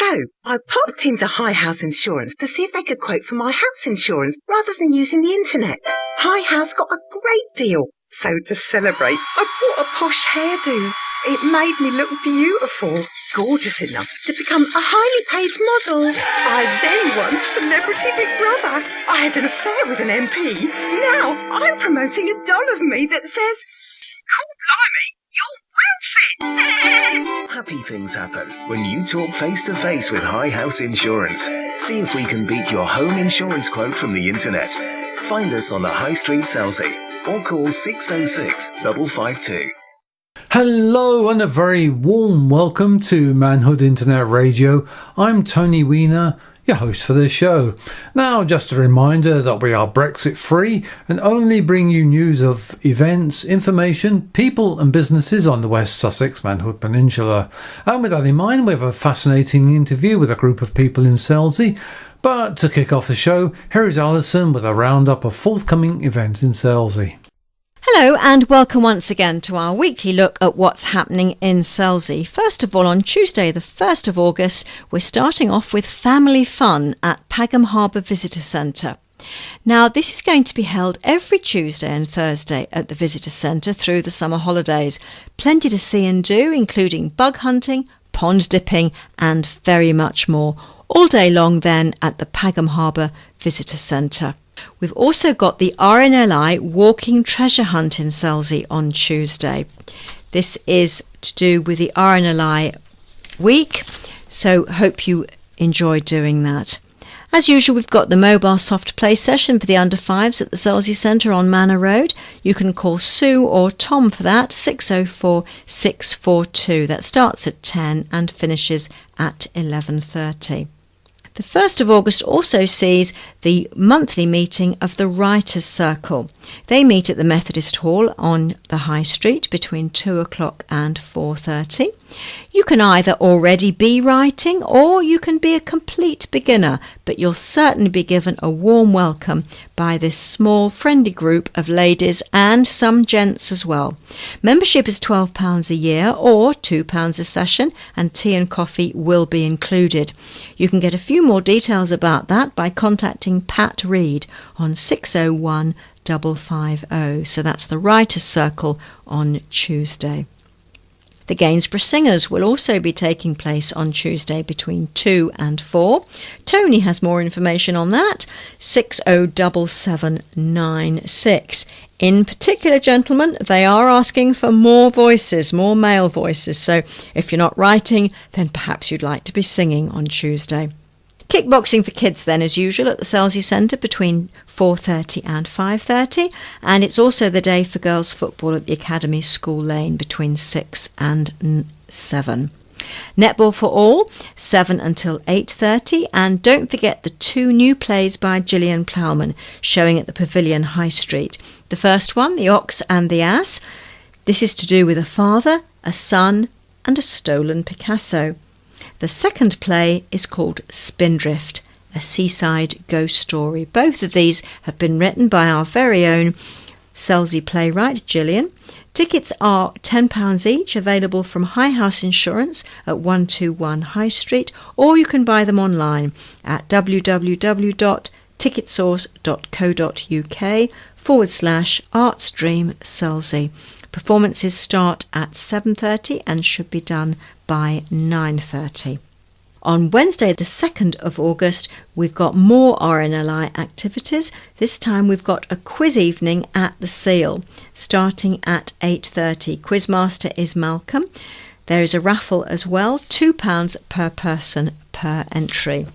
So, I popped into High House Insurance to see if they could quote for my house insurance rather than using the internet. High House got a great deal. So to celebrate, I bought a posh hairdo. It made me look beautiful, gorgeous enough to become a highly paid model. I then won Celebrity Big Brother. I had an affair with an MP. Now I'm promoting a doll of me that says, "Cool blimey, you're well fit." Happy things happen when you talk face-to-face with High House Insurance. See if we can beat your home insurance quote from the internet. Find us on the High Street, Selsey, or call 606 552. Hello and a very warm welcome to Manhood Internet Radio. I'm Tony Weiner, your host for this show. Now, just a reminder that we are Brexit free and only bring you news of events, information, people and businesses on the West Sussex Manhood Peninsula. And with that in mind, we have a fascinating interview with a group of people in Selsey. But to kick off the show, here is Alison with a roundup of forthcoming events in Selsey. Hello and welcome once again to our weekly look at what's happening in Selsey. First of all, on Tuesday the 1st of August, we're starting off with family fun at Pagham Harbour Visitor Centre. Now, this is going to be held every Tuesday and Thursday at the Visitor Centre through the summer holidays. Plenty to see and do, including bug hunting, pond dipping and very much more. All day long then at the Pagham Harbour Visitor Centre. We've also got the RNLI Walking Treasure Hunt in Selsey on Tuesday. This is to do with the RNLI week, so hope you enjoy doing that. As usual, we've got the mobile soft play session for the under fives at the Selsey Centre on Manor Road. You can call Sue or Tom for that, 604 642. That starts at 10 and finishes at 11:30. The 1st of August also sees the monthly meeting of the Writers' Circle. They meet at the Methodist Hall on the High Street between 2 o'clock and 4:30. You can either already be writing or you can be a complete beginner, but you'll certainly be given a warm welcome by this small friendly group of ladies and some gents as well. Membership is £12 a year or £2 a session, and tea and coffee will be included. You can get a few more details about that by contacting Pat Reed on 601 550. So that's the Writers' Circle on Tuesday. The Gainsborough Singers will also be taking place on Tuesday between 2 and 4. Tony has more information on that, 607796. In particular, gentlemen, they are asking for more voices, more male voices. So if you're not writing, then perhaps you'd like to be singing on Tuesday. Kickboxing for kids then, as usual, at the Selsey Centre between 4:30 and 5:30, and it's also the day for girls football at the Academy School Lane between 6 and 7. Netball for all, 7 until 8:30, and don't forget the 2 new plays by Gillian Plowman showing at the Pavilion High Street. The first one, The Ox and the Ass. This is to do with a father, a son and a stolen Picasso. The second play is called Spindrift, a seaside ghost story. Both of these have been written by our very own Selsey playwright, Gillian. Tickets are £10 each, available from High House Insurance at 121 High Street, or you can buy them online at www.ticketsource.co.uk/ArtStreamSelsey. Performances start at 7:30 and should be done by 9:30. On Wednesday the 2nd of August, we've got more RNLI activities. This time we've got a quiz evening at the Seal, starting at 8:30. Quizmaster is Malcolm. There is a raffle as well, £2 per person per entry.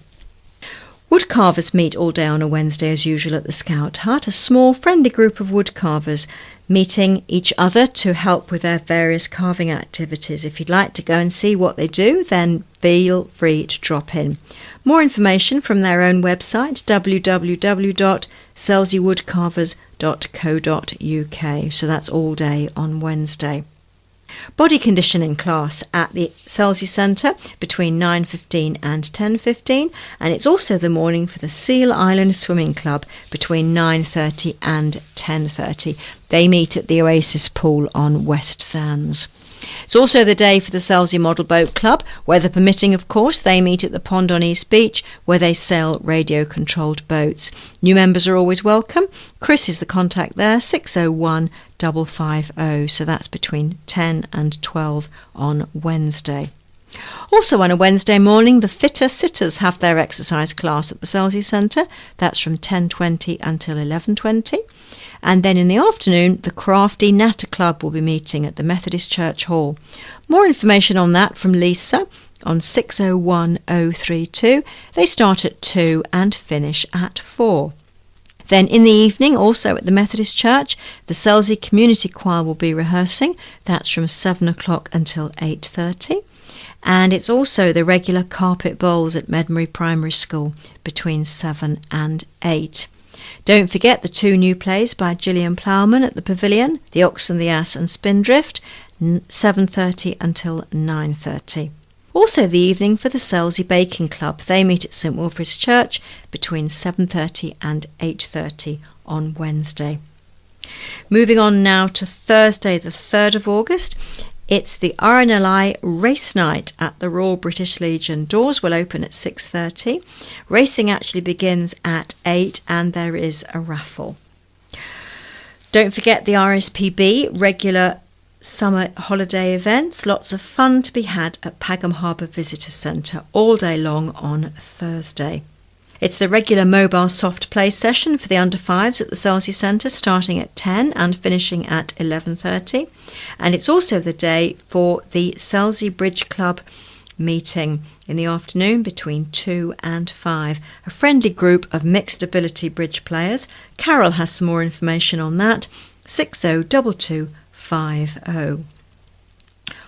Woodcarvers meet all day on a Wednesday as usual at the Scout Hut, a small friendly group of woodcarvers meeting each other to help with their various carving activities. If you'd like to go and see what they do, then feel free to drop in. More information from their own website, www.selseywoodcarvers.co.uk. So that's all day on Wednesday. Body conditioning class at the Selsey Centre between 9:15 and 10:15, and it's also the morning for the Seal Island Swimming Club between 9:30 and 10:30. They meet at the Oasis Pool on West Sands. It's also the day for the Selsey Model Boat Club. Weather permitting, of course, they meet at the pond on East Beach where they sail radio-controlled boats. New members are always welcome. Chris is the contact there, 601 550. So that's between 10 and 12 on Wednesday. Also on a Wednesday morning, the Fitter Sitters have their exercise class at the Selsey Centre. That's from 10:20 until 11:20. And then in the afternoon, the Crafty Natter Club will be meeting at the Methodist Church Hall. More information on that from Lisa on 601032. They start at 2 and finish at 4. Then in the evening, also at the Methodist Church, the Selsey Community Choir will be rehearsing. That's from 7 o'clock until 8:30. And it's also the regular carpet bowls at Medmary Primary School between 7 and 8. Don't forget the 2 new plays by Gillian Plowman at the Pavilion, The Ox and the Ass and Spindrift, 7:30 until 9:30. Also the evening for the Selsey Baking Club. They meet at St Wilfrid's Church between 7:30 and 8:30 on Wednesday. Moving on now to Thursday the 3rd of August. It's the RNLI Race Night at the Royal British Legion. Doors will open at 6:30. Racing actually begins at 8 and there is a raffle. Don't forget the RSPB regular summer holiday events. Lots of fun to be had at Pagham Harbour Visitor Centre all day long on Thursday. It's the regular mobile soft play session for the under-5s at the Selsey Centre starting at 10 and finishing at 11:30. And it's also the day for the Selsey Bridge Club meeting in the afternoon between 2 and 5. A friendly group of mixed ability bridge players. Carol has some more information on that. 602250.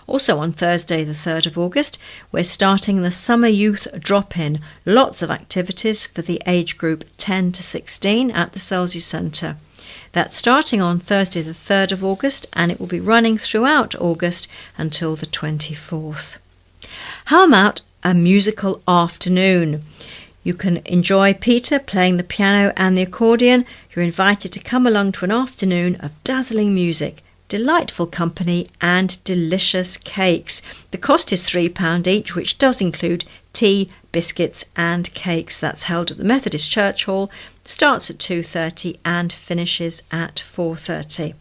Also on Thursday the 3rd of August, we're starting the Summer Youth Drop-In. Lots of activities for the age group 10 to 16 at the Selsey Centre. That's starting on Thursday the 3rd of August and it will be running throughout August until the 24th. How about a musical afternoon? You can enjoy Peter playing the piano and the accordion. You're invited to come along to an afternoon of dazzling music, delightful company and delicious cakes. The cost is £3 each, which does include tea, biscuits and cakes. That's held at the Methodist Church Hall, starts at 2:30 and finishes at 4:30.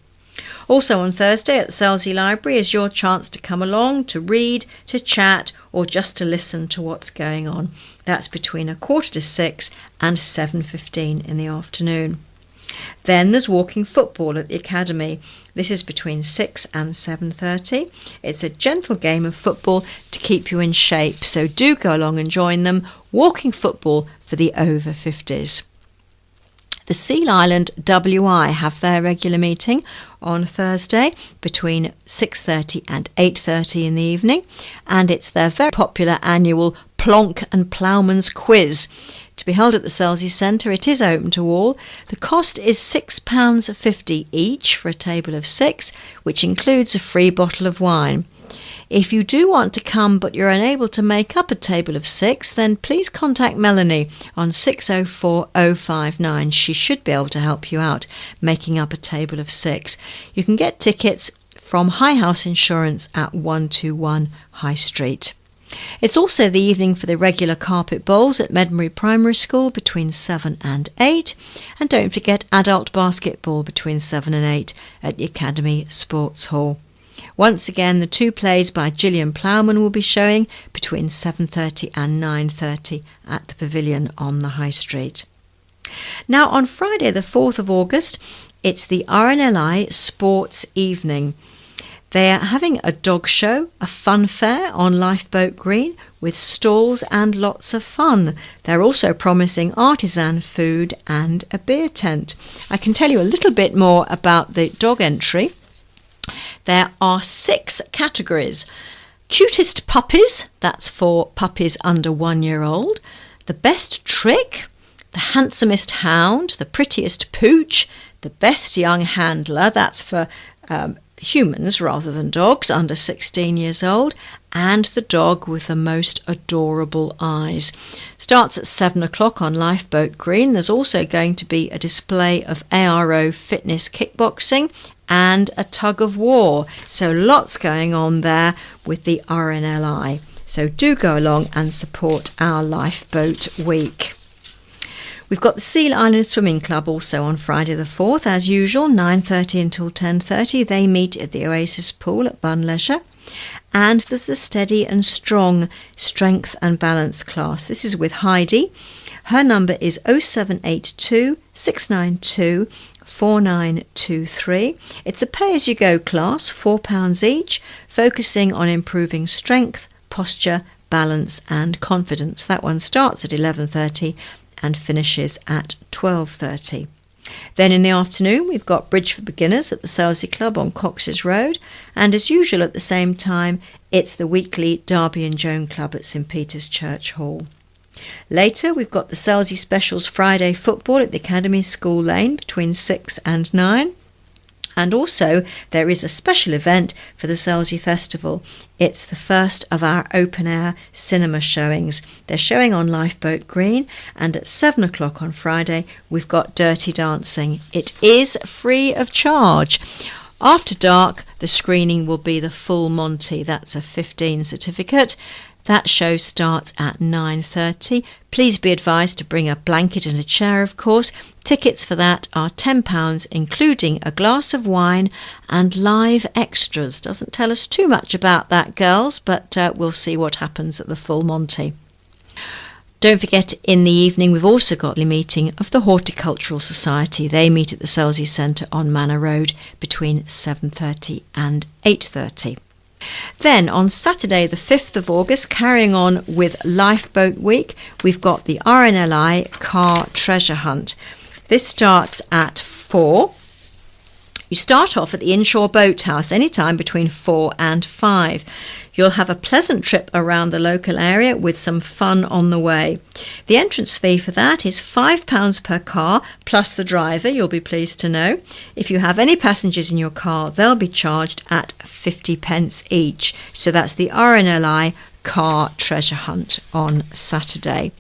Also on Thursday at the Selsey Library is your chance to come along, to read, to chat or just to listen to what's going on. That's between 6:15 and 7:15 in the afternoon. Then there's walking football at the Academy. This is between 6 and 7:30. It's a gentle game of football to keep you in shape, so do go along and join them. Walking football for the over 50s. The Seal Island WI have their regular meeting on Thursday between 6:30 and 8:30 in the evening, and it's their very popular annual Plonk and Ploughman's Quiz. To be held at the Selsey Centre, it is open to all. The cost is £6.50 each for a table of 6, which includes a free bottle of wine. If you do want to come but you're unable to make up a table of 6, then please contact Melanie on 604059. She should be able to help you out making up a table of 6. You can get tickets from High House Insurance at 121 High Street. It's also the evening for the regular carpet bowls at Medmary Primary School between 7 and 8. And don't forget adult basketball between 7 and 8 at the Academy Sports Hall. Once again, the 2 plays by Gillian Plowman will be showing between 7:30 and 9:30 at the Pavilion on the High Street. Now on Friday the 4th of August, it's the RNLI Sports Evening. They're having a dog show, a fun fair on Lifeboat Green with stalls and lots of fun. They're also promising artisan food and a beer tent. I can tell you a little bit more about the dog entry. There are 6 categories. Cutest puppies, that's for puppies under 1 year old. The best trick, the handsomest hound, the prettiest pooch, the best young handler, that's for humans rather than dogs under 16 years old, and the dog with the most adorable eyes. Starts at 7 o'clock on Lifeboat Green. There's also going to be a display of ARO fitness kickboxing and a tug of war. So lots going on there with the RNLI. So do go along and support our Lifeboat Week. We've got the Seal Island Swimming Club also on Friday the 4th, as usual, 9:30 until 10:30. They meet at the Oasis Pool at Bun Leisure. And there's the Steady and Strong Strength and Balance class. This is with Heidi. Her number is 0782 692 4923. It's a pay-as-you-go class, £4 each, focusing on improving strength, posture, balance and confidence. That one starts at 11:30 and finishes at 12:30. Then in the afternoon we've got Bridge for Beginners at the Selsey Club on Cox's Road, and as usual at the same time it's the weekly Derby and Joan Club at St Peter's Church Hall. Later we've got the Selsey Specials Friday football at the Academy School Lane between 6 and 9. And also there is a special event for the Selsey Festival. It's the first of our open-air cinema showings. They're showing on Lifeboat Green, and at 7 o'clock on Friday we've got Dirty Dancing. It is free of charge. After dark the screening will be the Full Monty. That's a 15 certificate. That show starts at 9:30. Please be advised to bring a blanket and a chair, of course. Tickets for that are £10, including a glass of wine and live extras. Doesn't tell us too much about that, girls, but we'll see what happens at the Full Monty. Don't forget, in the evening we've also got the meeting of the Horticultural Society. They meet at the Selsey Centre on Manor Road between 7:30 and 8:30. Then on Saturday the 5th of August, carrying on with Lifeboat Week, we've got the RNLI Car Treasure Hunt. This starts at 4. You start off at the Inshore Boathouse anytime between 4 and 5. You'll have a pleasant trip around the local area with some fun on the way. The entrance fee for that is £5 per car plus the driver, you'll be pleased to know. If you have any passengers in your car, they'll be charged at 50p each. So that's the RNLI Car Treasure Hunt on Saturday.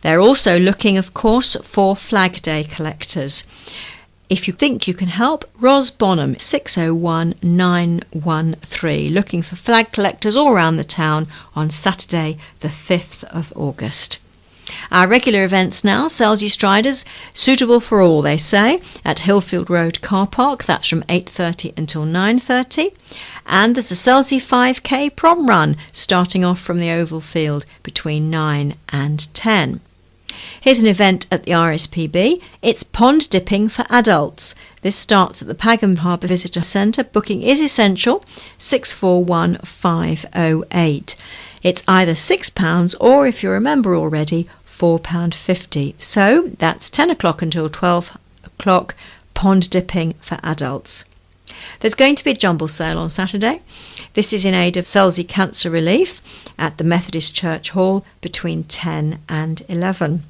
They're also looking, of course, for Flag Day collectors. If you think you can help, Ros Bonham, 601 913, looking for flag collectors all around the town on Saturday the 5th of August. Our regular events now, Selsey Striders, suitable for all, they say, at Hillfield Road Car Park. That's from 8:30 until 9:30. And there's a Selsey 5k prom run starting off from the Oval Field between 9 and 10. Here's an event at the RSPB. It's pond dipping for adults. This starts at the Pagham Harbour Visitor Centre. Booking is essential, 641508. It's either £6 or, if you're a member already, £4.50. So that's 10 o'clock until 12 o'clock, pond dipping for adults. There's going to be a jumble sale on Saturday. This is in aid of Selsey Cancer Relief at the Methodist Church Hall between 10 and 11.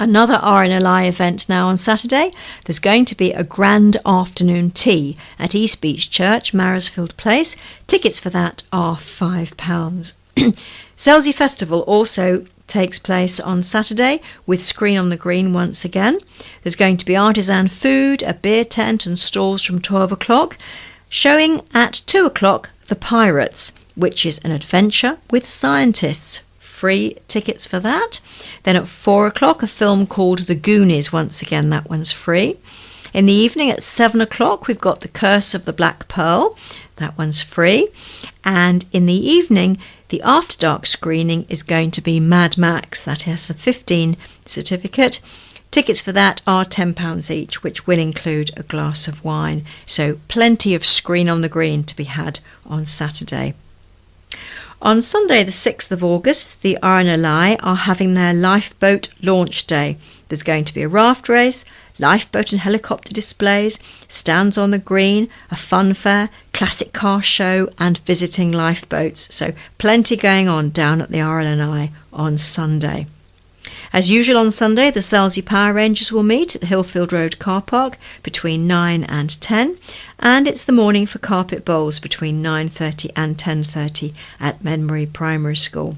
Another RNLI event now on Saturday. There's going to be a grand afternoon tea at East Beach Church, Maresfield Place. Tickets for that are £5. Selsey Festival also takes place on Saturday with Screen on the Green once again. There's going to be artisan food, a beer tent and stalls from 12 o'clock. Showing at 2 o'clock, The Pirates, which is an adventure with scientists. Free tickets for that. Then at 4 o'clock, a film called The Goonies. Once again, that one's free. In the evening at 7 o'clock, we've got The Curse of the Black Pearl. That one's free. And in the evening, the After Dark screening is going to be Mad Max. That has a 15 certificate. Tickets for that are £10 each, which will include a glass of wine. So plenty of Screen on the Green to be had on Saturday. On Sunday the 6th of August, the RNLI are having their Lifeboat launch day. There's going to be a raft race, lifeboat and helicopter displays, stands on the green, a fun fair, classic car show and visiting lifeboats. So plenty going on down at the RNLI on Sunday. As usual on Sunday, the Selsey Power Rangers will meet at Hillfield Road Car Park between 9 and 10, and it's the morning for carpet bowls between 9:30 and 10:30 at Medmery Primary School.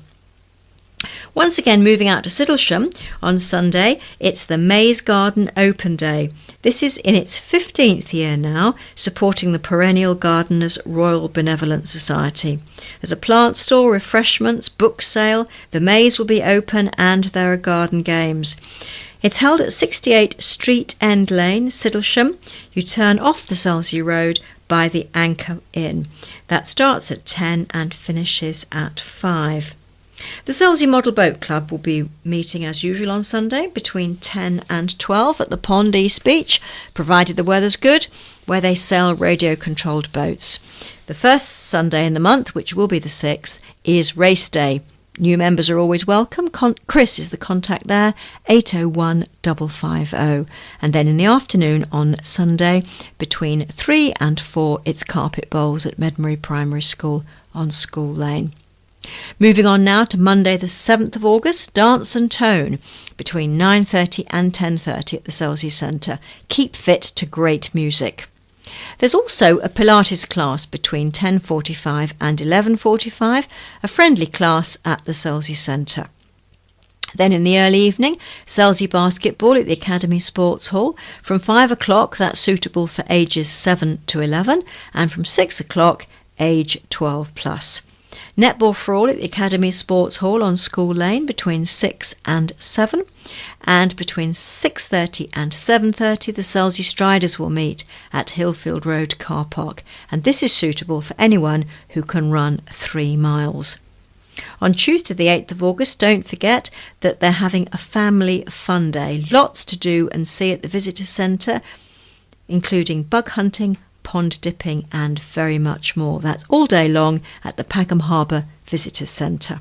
Once again, moving out to Siddlesham, on Sunday, it's the Maze Garden Open Day. This is in its 15th year now, supporting the Perennial Gardeners Royal Benevolent Society. There's a plant stall, refreshments, book sale, the maze will be open, and there are garden games. It's held at 68 Street End Lane, Siddlesham. You turn off the Selsey Road by the Anchor Inn. That starts at 10 and finishes at 5. The Selsey Model Boat Club will be meeting as usual on Sunday between 10 and 12 at the Pond East Beach, provided the weather's good, where they sell radio-controlled boats. The first Sunday in the month, which will be the 6th, is race day. New members are always welcome. Chris is the contact there, 801 550. And then in the afternoon on Sunday, between 3 and 4, it's carpet bowls at Medmery Primary School on School Lane. Moving on now to Monday the 7th of August, Dance and Tone between 9:30 and 10:30 at the Selsey Centre. Keep fit to great music. There's also a Pilates class between 10:45 and 11:45, a friendly class at the Selsey Centre. Then in the early evening, Selsey basketball at the Academy Sports Hall from 5 o'clock, that's suitable for ages 7 to 11, and from 6 o'clock, age 12 plus. Netball for all at the Academy Sports Hall on School Lane between 6 and 7, and between 6:30 and 7:30 the Selsey Striders will meet at Hillfield Road Car Park, and this is suitable for anyone who can run 3 miles. On Tuesday the 8th of August, don't forget that they're having a family fun day. Lots to do and see at the Visitor Centre, including bug hunting, pond dipping and very much more. That's all day long at the Pagham Harbour Visitors Centre.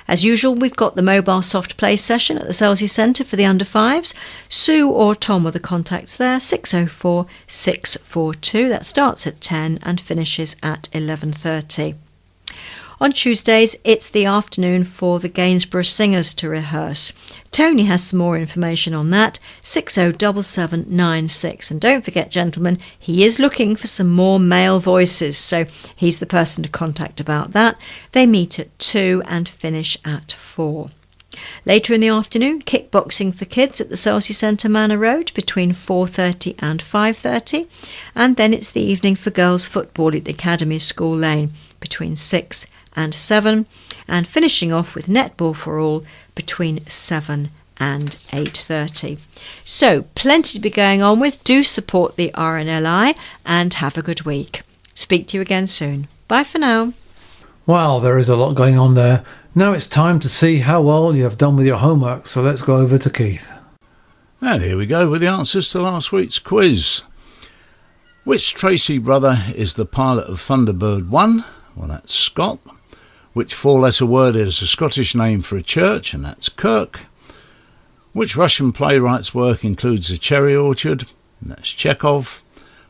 As usual, we've got the mobile soft play session at the Selsey Centre for the under 5s. Sue or Tom are the contacts there, 604 642. That starts at 10 and finishes at 11:30. On Tuesdays, it's the afternoon for the Gainsborough Singers to rehearse. Tony has some more information on that, 607796. And don't forget, gentlemen, he is looking for some more male voices, so he's the person to contact about that. They meet at 2 and finish at 4. Later in the afternoon, kickboxing for kids at the Selsey Centre Manor Road between 4:30 and 5:30. And then it's the evening for girls football at the Academy School Lane between 6 and 7, and finishing off with netball for all between 7 and 8:30. So plenty to be going on with. Do support the RNLI and have a good week. Speak to you again soon. Bye for now. Wow, there is a lot going on there. Now it's time to see how well you have done with your homework, so let's go over to Keith. And here we go with the answers to last week's quiz. Which Tracy brother is the pilot of Thunderbird 1? Well, that's Scott. Which four-letter word is a Scottish name for a church? And that's Kirk. Which Russian playwright's work includes a cherry orchard? And that's Chekhov.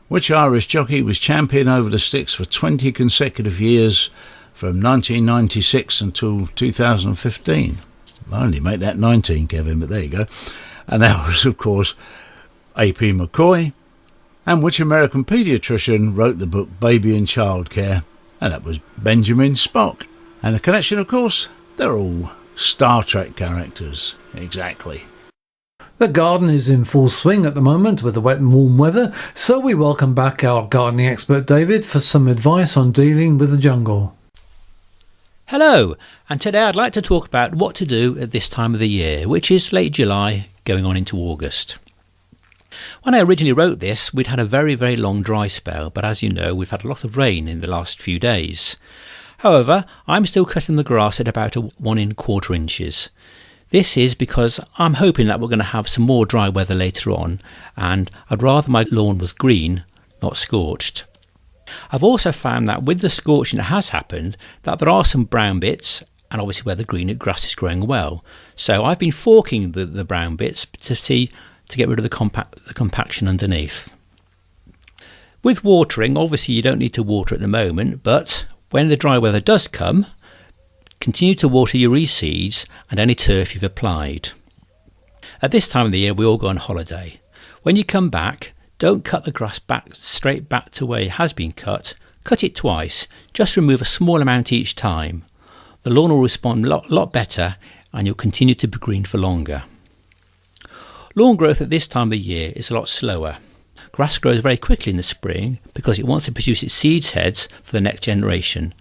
Which Irish jockey was champion over the sticks for 20 consecutive years from 1996 until 2015? I'll only make that 19, Kevin, but there you go. And that was, of course, A.P. McCoy. And which American paediatrician wrote the book Baby and Childcare? And that was Benjamin Spock. And the connection, of course, they're all Star Trek characters. Exactly. The garden is in full swing at the moment with the wet and warm weather, so we welcome back our gardening expert David for some advice on dealing with the jungle. Hello, and today I'd like to talk about what to do at this time of the year, which is late July going on into August. When I originally wrote this, we'd had a very, very long dry spell, but as you know, we've had a lot of rain in the last few days. However, I'm still cutting the grass at about 1 1/4 inches. This is because I'm hoping that we're going to have some more dry weather later on, and I'd rather my lawn was green, not scorched. I've also found that with the scorching that has happened, that there are some brown bits, and obviously where the green grass is growing well. So I've been forking the brown bits to get rid of the compaction underneath. With watering, obviously you don't need to water at the moment, but when the dry weather does come, continue to water your reseeds and any turf you've applied. At this time of the year, we all go on holiday. When you come back, don't cut the grass back straight back to where it has been cut. Cut it twice. Just remove a small amount each time. The lawn will respond a lot better, and you'll continue to be green for longer. Lawn growth at this time of the year is a lot slower. Grass grows very quickly in the spring because it wants to produce its seed heads for the next generation,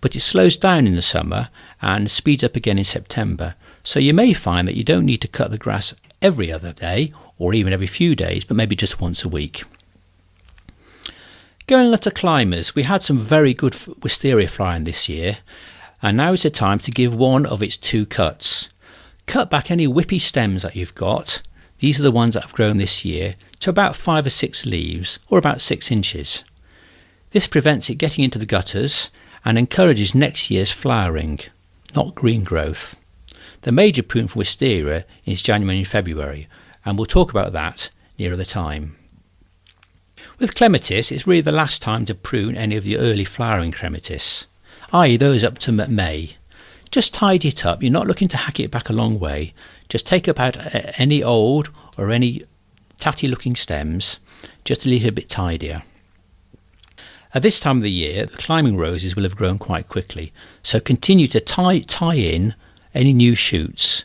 but it slows down in the summer and speeds up again in September. So you may find that you don't need to cut the grass every other day or even every few days, but maybe just once a week. Going on to climbers, we had some very good wisteria flying this year, and now is the time to give one of its 2 cuts. Cut back any whippy stems that you've got. These are the ones that have grown this year, to about 5 or 6 leaves, or about 6 inches. This prevents it getting into the gutters and encourages next year's flowering, not green growth. The major prune for wisteria is January and February, and we'll talk about that nearer the time. With clematis, it's really the last time to prune any of the early flowering clematis, i.e. those up to May. Just tidy it up. You're not looking to hack it back a long way. Just take up out any old or any tatty looking stems, just to leave it a bit tidier. At this time of the year, the climbing roses will have grown quite quickly, so continue to tie in any new shoots.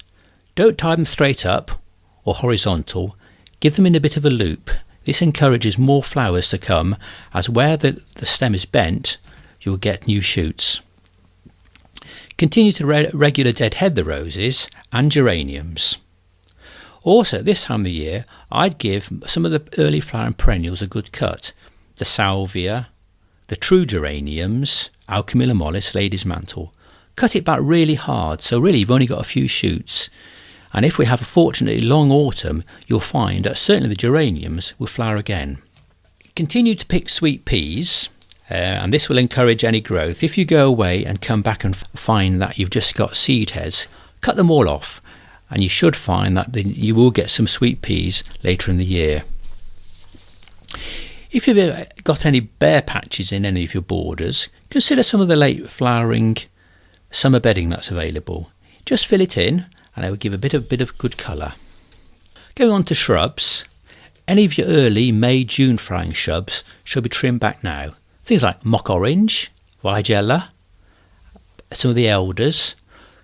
Don't tie them straight up or horizontal, give them in a bit of a loop. This encourages more flowers to come, as where the stem is bent, you'll get new shoots. Continue to regular deadhead the roses and geraniums. Also, at this time of the year, I'd give some of the early flowering perennials a good cut. The salvia, the true geraniums, Alchemilla mollis, lady's mantle. Cut it back really hard, so really you've only got a few shoots. And if we have a fortunately long autumn, you'll find that certainly the geraniums will flower again. Continue to pick sweet peas, and this will encourage any growth. If you go away and come back and find that you've just got seed heads, cut them all off, and you should find that you will get some sweet peas later in the year. If you've got any bare patches in any of your borders, consider some of the late flowering summer bedding that's available. Just fill it in, and it will give a bit of good colour. Going on to shrubs, any of your early May, June flowering shrubs should be trimmed back now. Things like mock orange, weigela, some of the elders.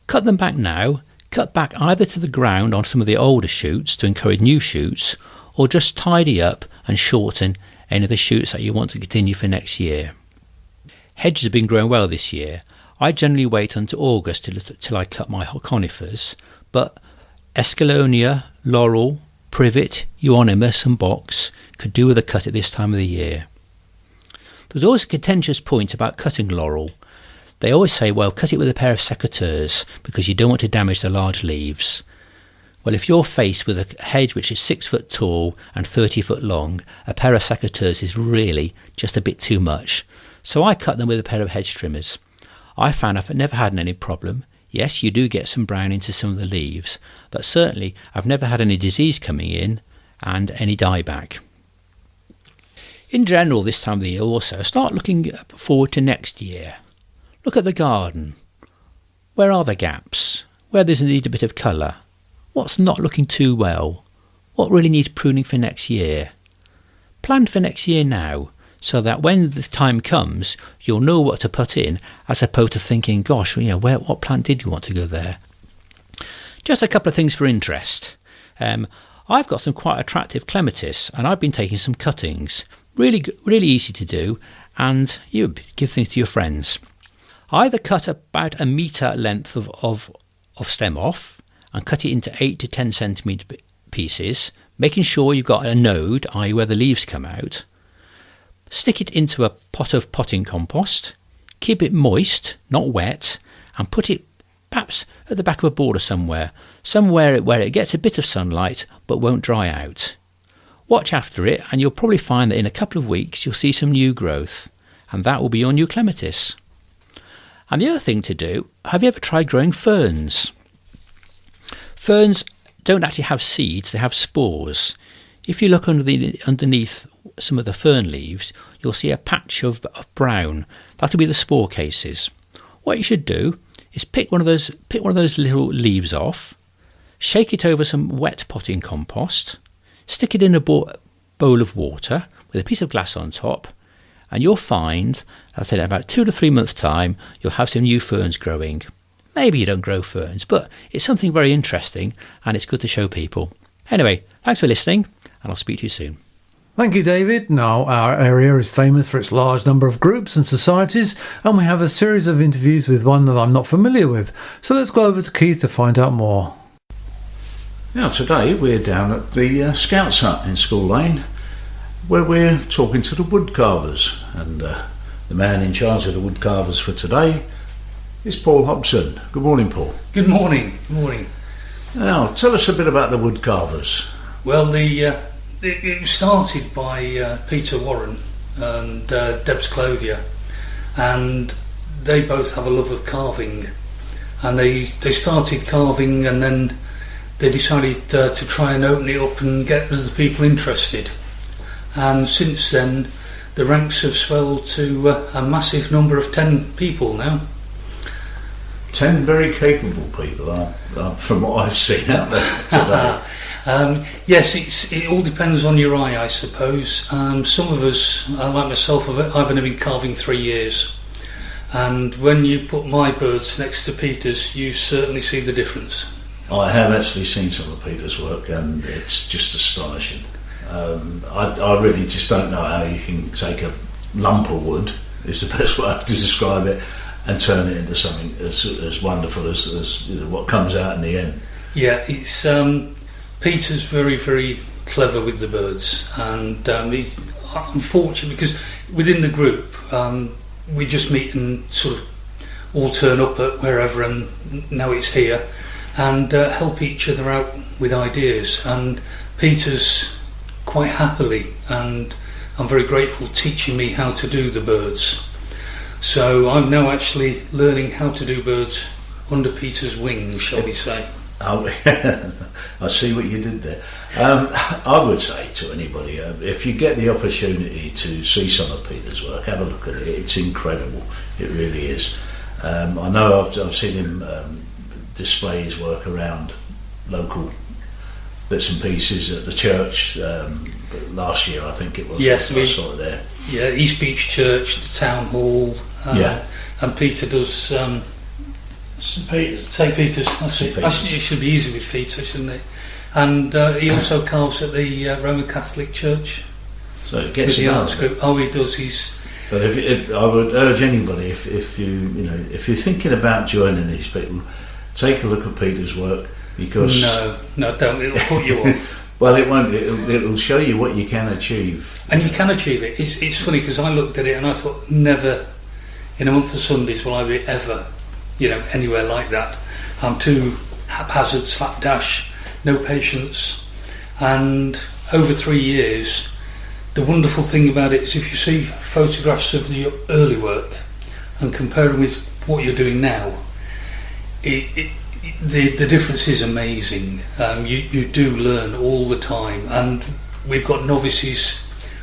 Cut them back now. Cut back either to the ground on some of the older shoots to encourage new shoots, or just tidy up and shorten any of the shoots that you want to continue for next year. Hedges have been growing well this year. I generally wait until August till I cut my conifers, but Escallonia, laurel, privet, euonymus and box could do with a cut at this time of the year. There's always a contentious point about cutting laurel. They always say, well, cut it with a pair of secateurs because you don't want to damage the large leaves. Well, if you're faced with a hedge which is 6 foot tall and 30 foot long, a pair of secateurs is really just a bit too much. So I cut them with a pair of hedge trimmers. I found I've never had any problem. Yes, you do get some brown into some of the leaves, but certainly I've never had any disease coming in and any dieback. In general, this time of the year also, start looking forward to next year. Look at the garden. Where are the gaps? Where there's a need a bit of colour? What's not looking too well? What really needs pruning for next year? Plan for next year now, so that when the time comes, you'll know what to put in, as opposed to thinking, gosh, what plant did you want to go there? Just a couple of things for interest. I've got some quite attractive clematis, and I've been taking some cuttings. Really easy to do, and you give things to your friends. Either cut about 1 metre length of stem off, and cut it into 8 to 10 centimetre pieces, making sure you've got a node, i.e. where the leaves come out. Stick it into a pot of potting compost, keep it moist, not wet, and put it perhaps at the back of a border somewhere where it gets a bit of sunlight but won't dry out. Watch after it, and you'll probably find that in a couple of weeks you'll see some new growth, and that will be your new clematis. And the other thing to do, have you ever tried growing ferns? Ferns don't actually have seeds, they have spores. If you look underneath some of the fern leaves, you'll see a patch of brown. That'll be the spore cases. What you should do is pick one of those little leaves off, shake it over some wet potting compost, stick it in a bowl of water with a piece of glass on top, and you'll find, I said, in about 2 to 3 months' time, you'll have some new ferns growing. Maybe you don't grow ferns, but it's something very interesting, and it's good to show people. Anyway, thanks for listening, and I'll speak to you soon. Thank you, David. Now, our area is famous for its large number of groups and societies, and we have a series of interviews with one that I'm not familiar with. So let's go over to Keith to find out more. Now, today we're down at the Scouts Hut in School Lane, where we're talking to the Woodcarvers, and the man in charge of the Woodcarvers for today is Paul Hobson. Good morning, Paul. Good morning. Good morning. Now, tell us a bit about the Woodcarvers. Well, it was started by Peter Warren and Deb's Clothier, and they both have a love of carving, and they started carving, and then they decided to try and open it up and get other people interested, and since then the ranks have swelled to a massive number of 10 people now. 10 very capable people, from what I've seen out there today. Yes, it all depends on your eye, I suppose. Some of us, like myself, I've only been carving 3 years, and when you put my birds next to Peter's, you certainly see the difference. I have actually seen some of Peter's work, and it's just astonishing. I really just don't know how you can take a lump of wood, is the best way to describe it, and turn it into something as wonderful as what comes out in the end. Yeah, it's Peter's very, very clever with the birds, and I'm fortunate because within the group we just meet and sort of all turn up at wherever, and now it's here, and help each other out with ideas. And Peter's quite happily, and I'm very grateful, teaching me how to do the birds. So I'm now actually learning how to do birds under Peter's wing, shall we say. I see what you did there. I would say to anybody, if you get the opportunity to see some of Peter's work, have a look at it. It's incredible. It really is. I know I've seen him display his work around local bits and pieces at the church. Last year, I think it was. Yes, I saw it there. Yeah, East Beach Church, the town hall. And Peter does St. Peter's. That's it. Actually, it should be easy with Peter, shouldn't it? And he also carves at the Roman Catholic Church. So it gets the arts group. Oh, he does. But I would urge anybody, if you're thinking about joining these people, take a look at Peter's work, because no, don't. It'll put you off. Well, it won't. It'll show you what you can achieve, and you can achieve it. It's funny because I looked at it and I thought, never in a month of Sundays will I be ever, anywhere like that. I'm too haphazard, slapdash, no patience. And over 3 years, the wonderful thing about it is if you see photographs of the early work and compare them with what you're doing now, the difference is amazing. You do learn all the time, and we've got novices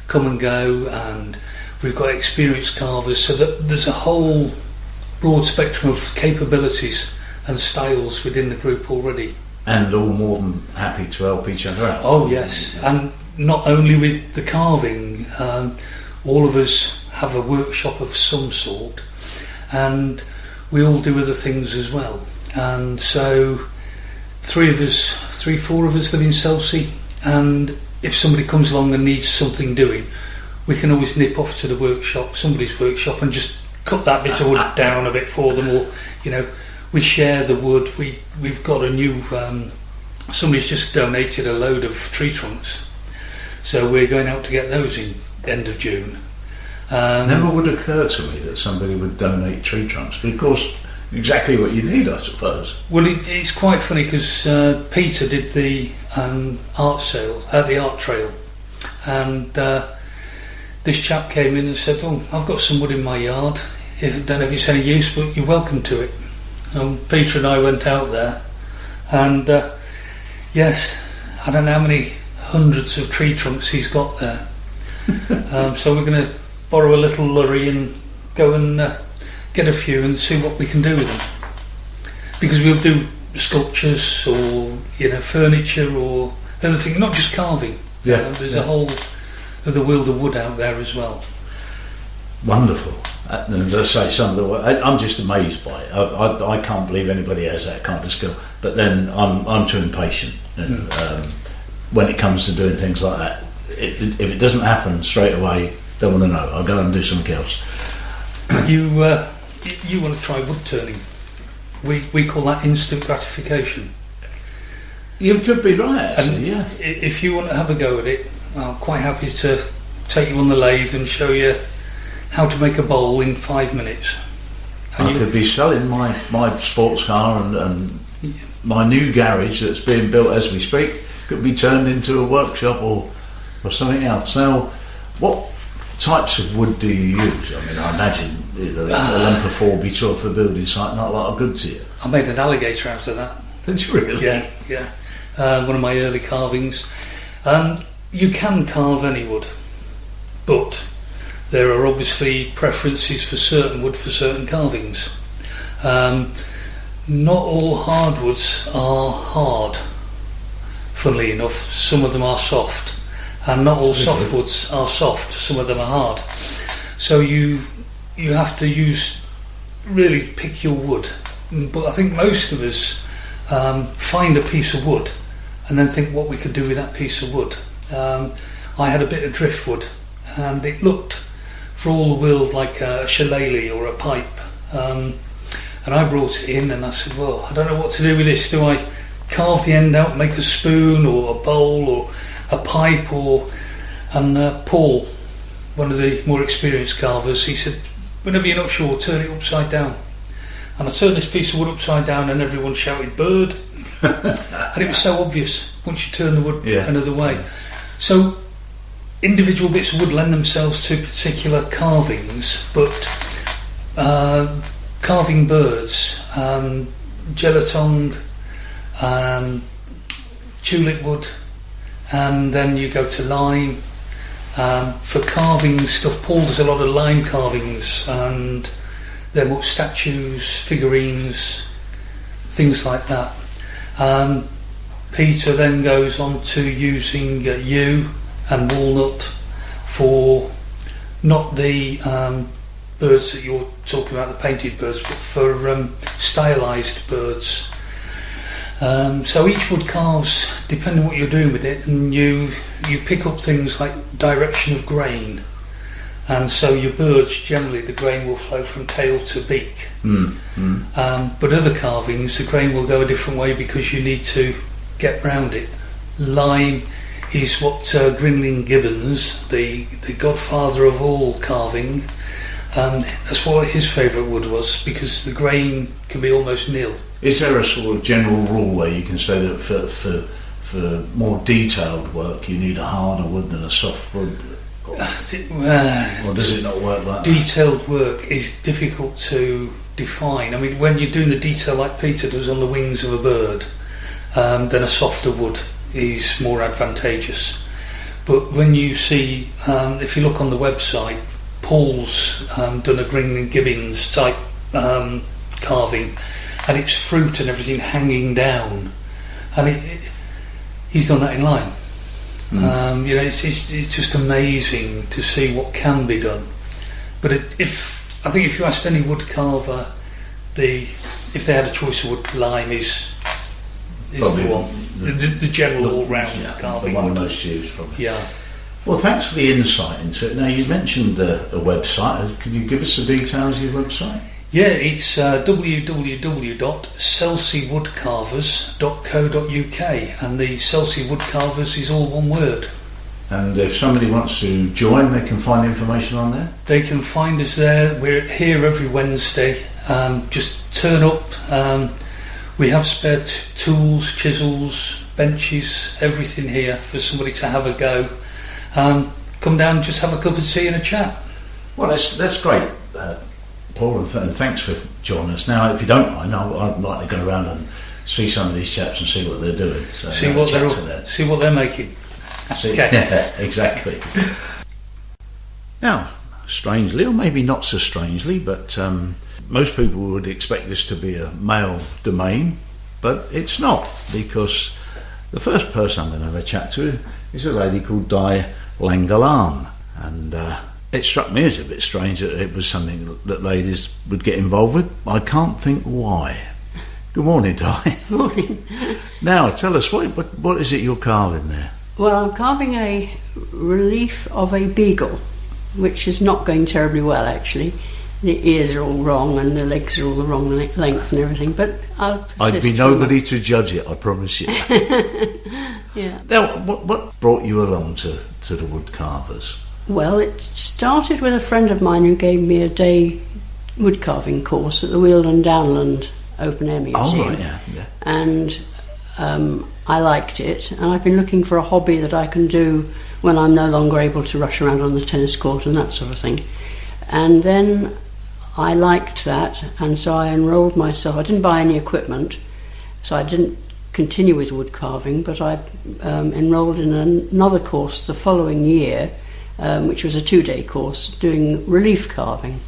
come and go, and we've got experienced carvers, so that there's a whole broad spectrum of capabilities and styles within the group already. And all more than happy to help each other out. Oh yes, and not only with the carving, all of us have a workshop of some sort, and we all do other things as well. And so 4 of us live in Chelsea, and if somebody comes along and needs something doing, we can always nip off to the workshop, somebody's workshop, and just cut that bit of wood down a bit for them, or we share the wood. We've got a new somebody's just donated a load of tree trunks, so we're going out to get those in end of June. Never would occur to me that somebody would donate tree trunks, but of course exactly what you need, I suppose. Well, it's quite funny because Peter did the art sale at the art trail, and this chap came in and said, "Oh, I've got some wood in my yard. I don't know if it's any use, but you're welcome to it." And Peter and I went out there, and yes, I don't know how many hundreds of tree trunks he's got there. So we're going to borrow a little lorry and go and get a few and see what we can do with them, because we'll do sculptures or furniture or other things, not just carving. There's a whole other world of wood out there as well. Wonderful. And as I say, some of the work, I'm just amazed by it. I can't believe anybody has that kind of skill. But then I'm too impatient. And, when it comes to doing things like that, if it doesn't happen straight away, don't want to know. I'll go and do something else. You want to try wood turning? We call that instant gratification. You could be right, actually, yeah. If you want to have a go at it, I'm quite happy to take you on the lathe and show you how to make a bowl in 5 minutes. And I could be selling my sports car and my new garage that's being built as we speak could be turned into a workshop or something else. Now, what types of wood do you use? I mean, I imagine a lump of 4x12 for building site, not a lot of good to you. I made an alligator out of that. Did you really? Yeah. One of my early carvings. You can carve any wood, but there are obviously preferences for certain wood for certain carvings. Not all hardwoods are hard, funnily enough. Some of them are soft, and not all softwoods are soft. Some of them are hard. So you have to really pick your wood. But I think most of us find a piece of wood and then think what we could do with that piece of wood. I had a bit of driftwood, and it looked for all the world like a shillelagh or a pipe. And I brought it in and I said, well, I don't know what to do with this. Do I carve the end out, make a spoon or a bowl or a pipe? And Paul, one of the more experienced carvers, he said, whenever you're not sure, turn it upside down. And I turned this piece of wood upside down and everyone shouted bird. And it was so obvious once you turn the wood another way. So individual bits of wood lend themselves to particular carvings, but carving birds, gelatong, tulip wood, and then you go to lime. For carving stuff, Paul does a lot of lime carvings, and they're more statues, figurines, things like that. Peter then goes on to using yew and walnut for not the birds that you're talking about, the painted birds, but for stylised birds. So each wood carves depending on what you're doing with it, and you pick up things like direction of grain, and so your birds, generally the grain will flow from tail to beak. But other carvings, the grain will go a different way because you need to get round it. Lime is what Grinling Gibbons, the godfather of all carving, that's what his favourite wood was, because the grain can be almost nil. Is there a sort of general rule where you can say that for more detailed work you need a harder wood than a soft wood? Or does it not work like that? Detailed work is difficult to define. I mean, when you're doing the detail like Peter does on the wings of a bird, then a softer wood is more advantageous. But when you see, if you look on the website, Paul's done a Grinling Gibbons type carving, and it's fruit and everything hanging down, and he's done that in lime. It's just amazing to see what can be done. But I think if you asked any wood carver, if they had a choice of wood, lime is probably the one, the general all-round carving. The one most used, probably. Yeah. Well, thanks for the insight into it. Now, you mentioned a website. Could you give us the details of your website? Yeah, it's www.celseywoodcarvers.co.uk, and the Celsey Woodcarvers is all one word. And if somebody wants to join, they can find information on there? They can find us there. We're here every Wednesday. Just turn up. We have spare tools, chisels, benches, everything here for somebody to have a go. Come down and just have a cup of tea and a chat. Well, that's great, Paul, and thanks for joining us. Now, if you don't mind, I'd like to go around and see some of these chaps and see what they're doing. So see what they're making. Okay. Yeah, exactly. Now, strangely, or maybe not so strangely, but most people would expect this to be a male domain, but it's not, because the first person I'm going to have a chat to is a lady called Di Langalan, and it struck me as a bit strange that it was something that ladies would get involved with. I can't think why. Good morning, Di. Morning. Now, tell us, what is it you're carving there? Well, I'm carving a relief of a beagle, which is not going terribly well, actually. The ears are all wrong and the legs are all the wrong length and everything, but I'll persist. I'd be nobody to judge it, I promise you. Yeah. Now, what brought you along to the Woodcarvers? Well, it started with a friend of mine who gave me a day woodcarving course at the Weald Downland Open Air Museum. Oh, right, yeah. And I liked it, and I've been looking for a hobby that I can do when I'm no longer able to rush around on the tennis court and that sort of thing. And then I liked that, and so I enrolled myself. I didn't buy any equipment, so I didn't continue with wood carving, but I enrolled in another course the following year, which was a 2-day course doing relief carving.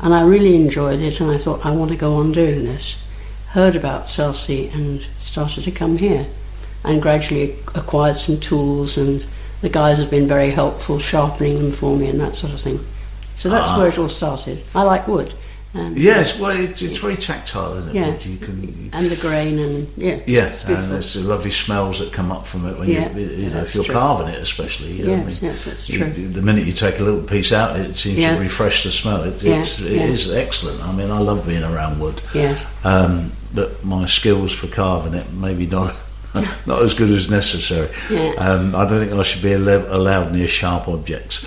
And I really enjoyed it, and I thought, I want to go on doing this. Heard about Selsey and started to come here, and gradually acquired some tools, and the guys have been very helpful, sharpening them for me and that sort of thing. So that's where it all started. I like wood. Yes, well, it's very tactile, isn't it? Yeah, Wood, you can, and the grain, and yeah, and there's the lovely smells that come up from it when you know, if you're carving it, especially. You know what I mean? Yes, that's true. The minute you take a little piece out, it seems to refresh the smell. It is excellent. I mean, I love being around wood. Yes. But my skills for carving it maybe not as good as necessary. Yeah. I don't think I should be allowed near sharp objects.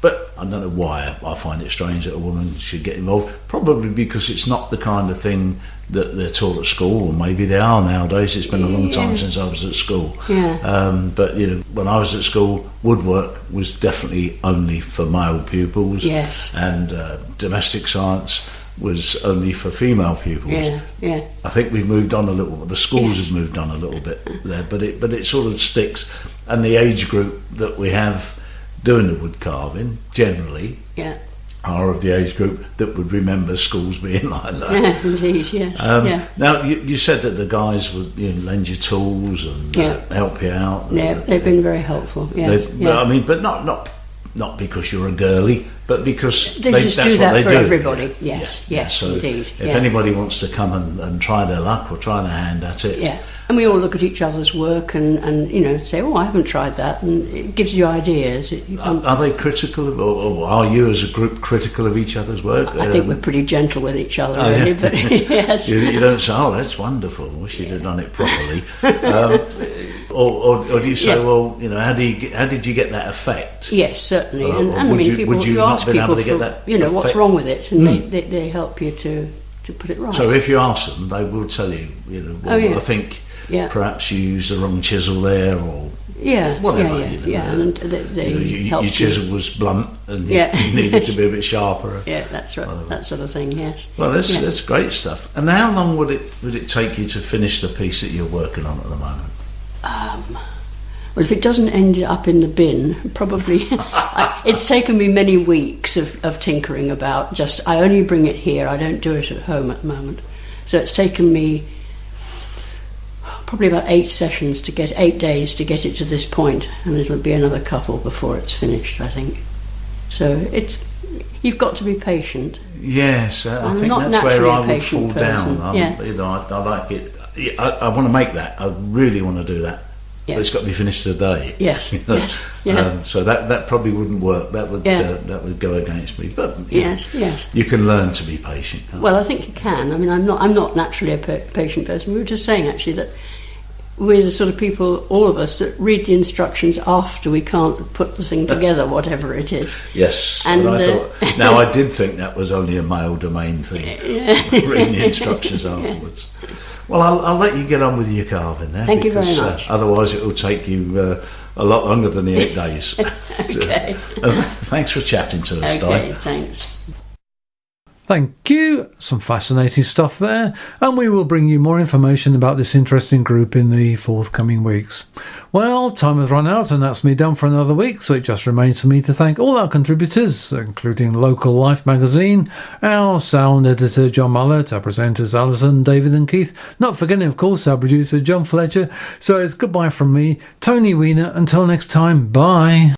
But I don't know why I find it strange that a woman should get involved. Probably because it's not the kind of thing that they're taught at school, or maybe they are nowadays. It's been a long time since I was at school. Yeah. But you know, when I was at school, woodwork was definitely only for male pupils. Yes. And domestic science was only for female pupils. Yeah, yeah. I think we've moved on a little. The schools have moved on a little bit there, but it sort of sticks. And the age group that we have doing the wood carving generally are of the age group that would remember schools being like that. Yeah, indeed, yes. Now, you said that the guys would lend you tools and help you out. Yeah, they've been very helpful. I mean, but not because you're a girly, but because they just that's do that what they for do. Everybody. Yes, So indeed. If anybody wants to come and try their luck or try their hand at it, and we all look at each other's work and say, oh, I haven't tried that, and it gives you ideas. Are they critical, or are you as a group critical of each other's work? I think we're pretty gentle with each other, really. But yes, you don't say, oh, that's wonderful, wish you'd have done it properly. Or do you say, well, how did you get that effect? Yes, certainly. And I mean, people, you ask people for, what's wrong with it, and they help you to put it right. So if you ask them, they will tell you, I think perhaps you used the wrong chisel there, or whatever. And they your chisel was blunt and you needed to be a bit sharper. Yeah, that's right. That sort of thing. Yes. Well, that's great stuff. And how long would it take you to finish the piece that you're working on at the moment? Well, if it doesn't end up in the bin, probably it's taken me many weeks of tinkering about. I only bring it here. I don't do it at home at the moment. So it's taken me probably about 8 sessions 8 days to get it to this point, and it'll be another couple before it's finished, I think. So you've got to be patient. Yes, I think that's where I would fall down. I like it. I want to make that. I really want to do that. But it's got to be finished today. Yes. So that probably wouldn't work. That would go against me. But you can learn to be patient. Well, I think you can. I mean, I'm not naturally a patient person. We were just saying actually that we're the sort of people, all of us, that read the instructions after we can't put the thing together, whatever it is. Yes, and I did think that was only a male domain thing. Reading the instructions afterwards. Well, I'll let you get on with your carving there. Thank you very much. Otherwise, it will take you a lot longer than the 8 days. Okay. Thanks for chatting to us, Di. Okay, thanks. Thank you. Some fascinating stuff there. And we will bring you more information about this interesting group in the forthcoming weeks. Well, time has run out and that's me done for another week, so it just remains for me to thank all our contributors, including Local Life magazine, our sound editor John Mullett, our presenters Alison, David and Keith, not forgetting of course our producer John Fletcher. So it's goodbye from me, Tony Weiner, until next time, bye.